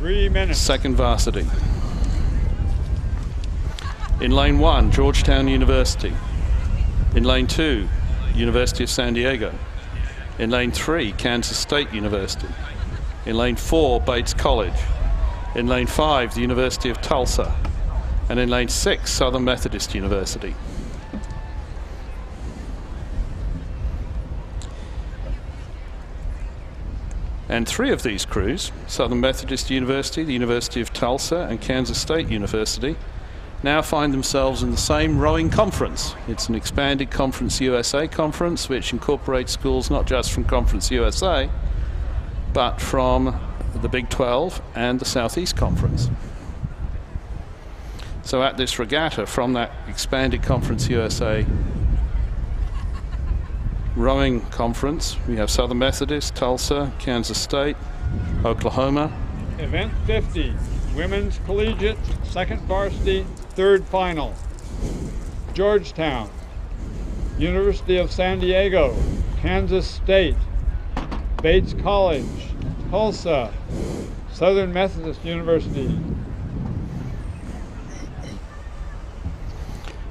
3 minutes. Second varsity. In lane 1, Georgetown University. In lane 2, University of San Diego. In lane 3, Kansas State University. In lane 4, Bates College. In lane 5, the University of Tulsa. And in lane 6, Southern Methodist University. And 3 of these crews, Southern Methodist University, the University of Tulsa, and Kansas State University, now find themselves in the same rowing conference. It's an expanded Conference USA conference, which incorporates schools not just from Conference USA, but from the Big 12 and the Southeast Conference. So at this regatta, from that expanded Conference USA rowing conference, we have Southern Methodist, Tulsa, Kansas State, Oklahoma. Event 50, Women's Collegiate, second varsity, third final. Georgetown, University of San Diego, Kansas State, Bates College, Tulsa, Southern Methodist University.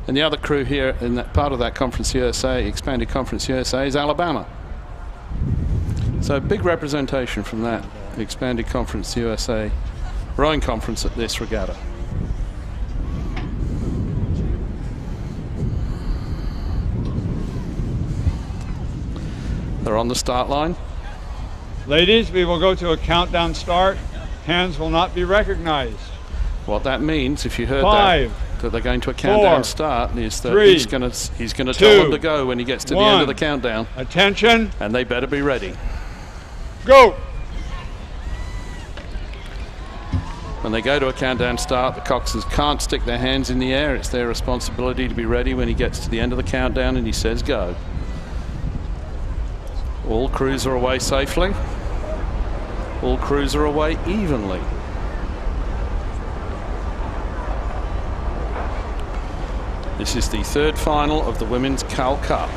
And the other crew here in that part of that Conference USA, expanded Conference USA, is Alabama. So big representation from that expanded Conference USA rowing conference at this regatta. They're on the start line. Ladies, we will go to a countdown start. Hands will not be recognized. What that means, if you heard 5, that they're going to a countdown 4, start, is that 3, he's going to 2, tell them to go when he gets to the end of the countdown. Attention. And they better be ready. Go. When they go to a countdown start, the coxswains can't stick their hands in the air. It's their responsibility to be ready when he gets to the end of the countdown and he says go. All crews are away safely. All crews are away evenly. This is the third final of the Women's Cal Cup.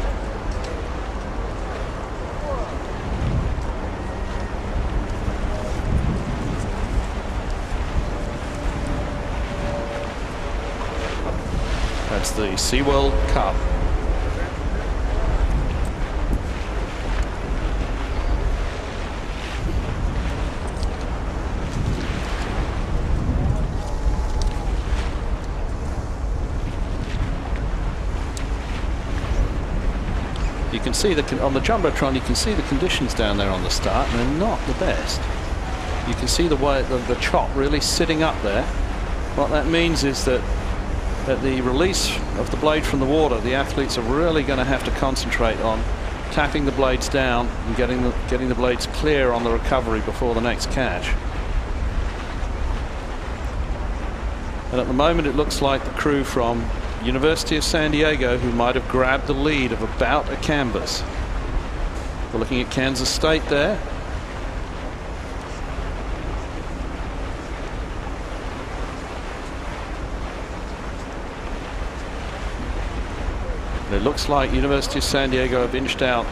That's the SeaWorld Cup. You can see on the Jumbotron, you can see the conditions down there on the start, and they're not the best. You can see the way the chop really sitting up there. What that means is that at the release of the blade from the water, the athletes are really going to have to concentrate on tapping the blades down and getting the blades clear on the recovery before the next catch. And at the moment, it looks like the crew from University of San Diego, who might have grabbed the lead of about a canvas. We're looking at Kansas State there. And it looks like University of San Diego have inched out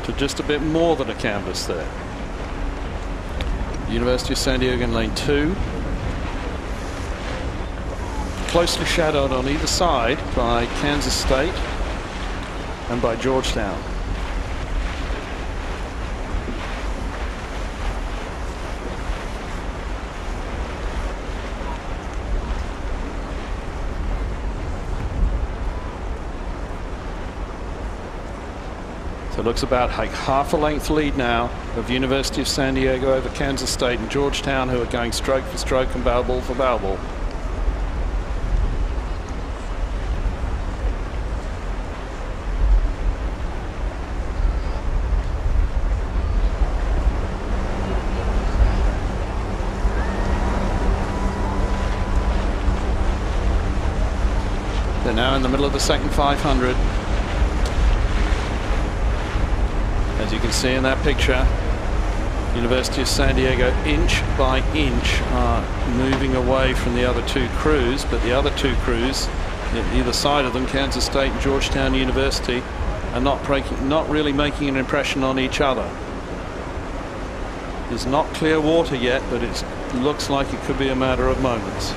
to just a bit more than a canvas there. University of San Diego in lane 2. Closely shadowed on either side by Kansas State and by Georgetown. So it looks about like half a length lead now of University of San Diego over Kansas State and Georgetown, who are going stroke for stroke and bow ball for bow ball. They're now in the middle of the second 500. As you can see in that picture, University of San Diego inch by inch are moving away from the other two crews, but the other two crews, either side of them, Kansas State and Georgetown University, are not really making an impression on each other. There's not clear water yet, but it's looks like it could be a matter of moments.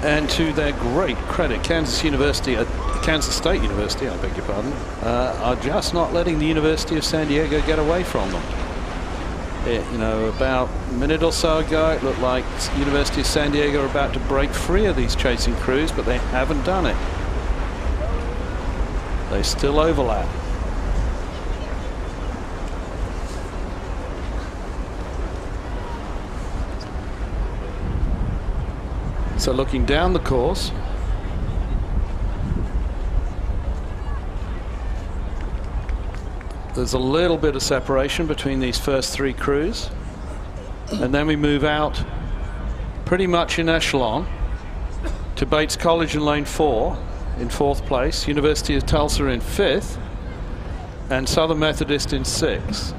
And to their great credit, Kansas State University, I beg your pardon, are just not letting the University of San Diego get away from them. You know, about a minute or so ago, it looked like University of San Diego are about to break free of these chasing crews, but they haven't done it. They still overlap. So looking down the course, there's a little bit of separation between these first three crews, and then we move out pretty much in echelon to Bates College in lane 4 in 4th place, University of Tulsa in 5th, and Southern Methodist in 6th.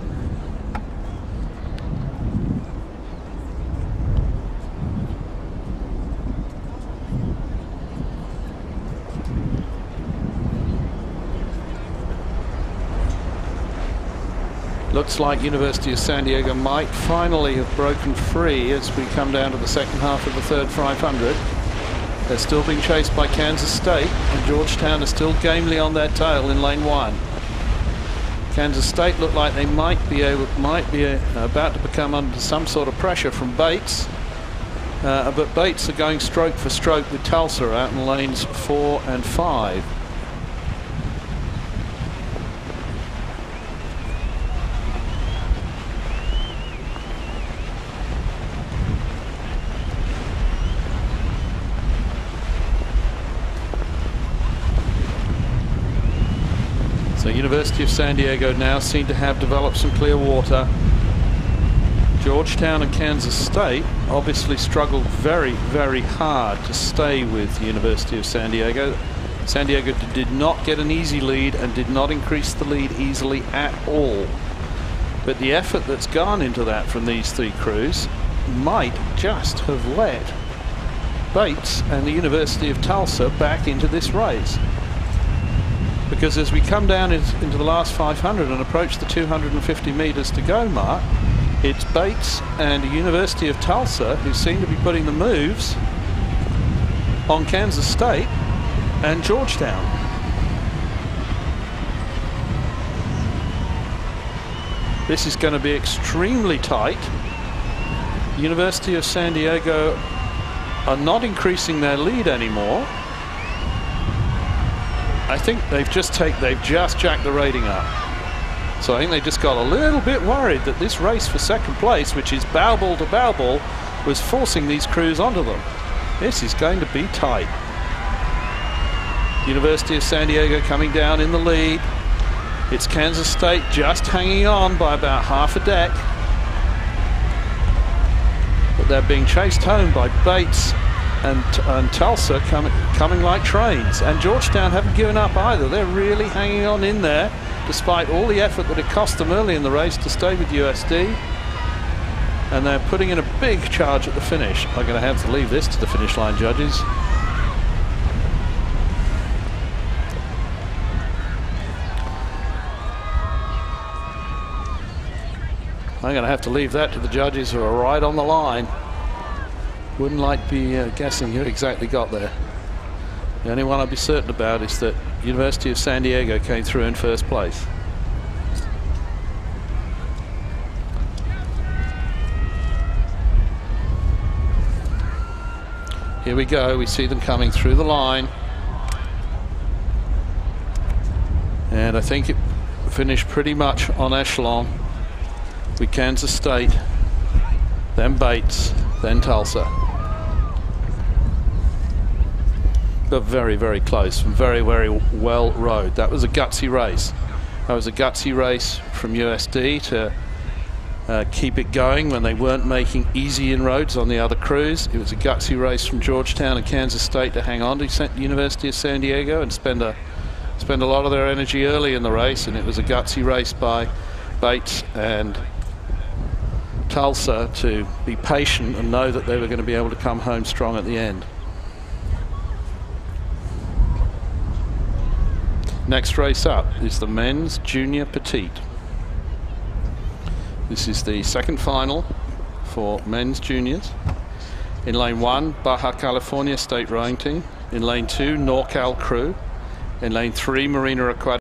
Looks like University of San Diego might finally have broken free as we come down to the second half of the third 500. They're still being chased by Kansas State, and Georgetown is still gamely on their tail in lane 1. Kansas State look like they might be about to become under some sort of pressure from Bates, but Bates are going stroke for stroke with Tulsa out in lanes 4 and 5. So University of San Diego now seem to have developed some clear water. Georgetown and Kansas State obviously struggled very, very hard to stay with the University of San Diego. San Diego did not get an easy lead and did not increase the lead easily at all. But the effort that's gone into that from these three crews might just have led Bates and the University of Tulsa back into this race. Because as we come down into the last 500 and approach the 250 meters to go mark, it's Bates and the University of Tulsa who seem to be putting the moves on Kansas State and Georgetown. This is going to be extremely tight. University of San Diego are not increasing their lead anymore. I think they've just jacked the rating up. So I think they just got a little bit worried that this race for second place, which is bow ball to bow ball, was forcing these crews onto them. This is going to be tight. University of San Diego coming down in the lead. It's Kansas State just hanging on by about half a deck. But they're being chased home by Bates and Tulsa coming like trains. And Georgetown haven't given up either. They're really hanging on in there, despite all the effort that it cost them early in the race to stay with USD. And they're putting in a big charge at the finish. I'm going to have to leave this to the finish line judges. I'm going to have to leave that to the judges who are right on the line. Wouldn't like to be guessing who exactly got there. The only one I'd be certain about is that University of San Diego came through in first place. Here we go, we see them coming through the line. And I think it finished pretty much on echelon with Kansas State, then Bates, then Tulsa. But very, very close, very, very well rowed. That was a gutsy race. That was a gutsy race from USD to keep it going when they weren't making easy inroads on the other crews. It was a gutsy race from Georgetown and Kansas State to hang on to University of San Diego and spend spent a lot of their energy early in the race, and it was a gutsy race by Bates and Tulsa to be patient and know that they were going to be able to come home strong at the end. Next race up is the men's junior petite. This is the second final for men's juniors. In lane 1, Baja California State Rowing Team. In lane 2, NorCal Crew. In lane 3, Marina Aquatic.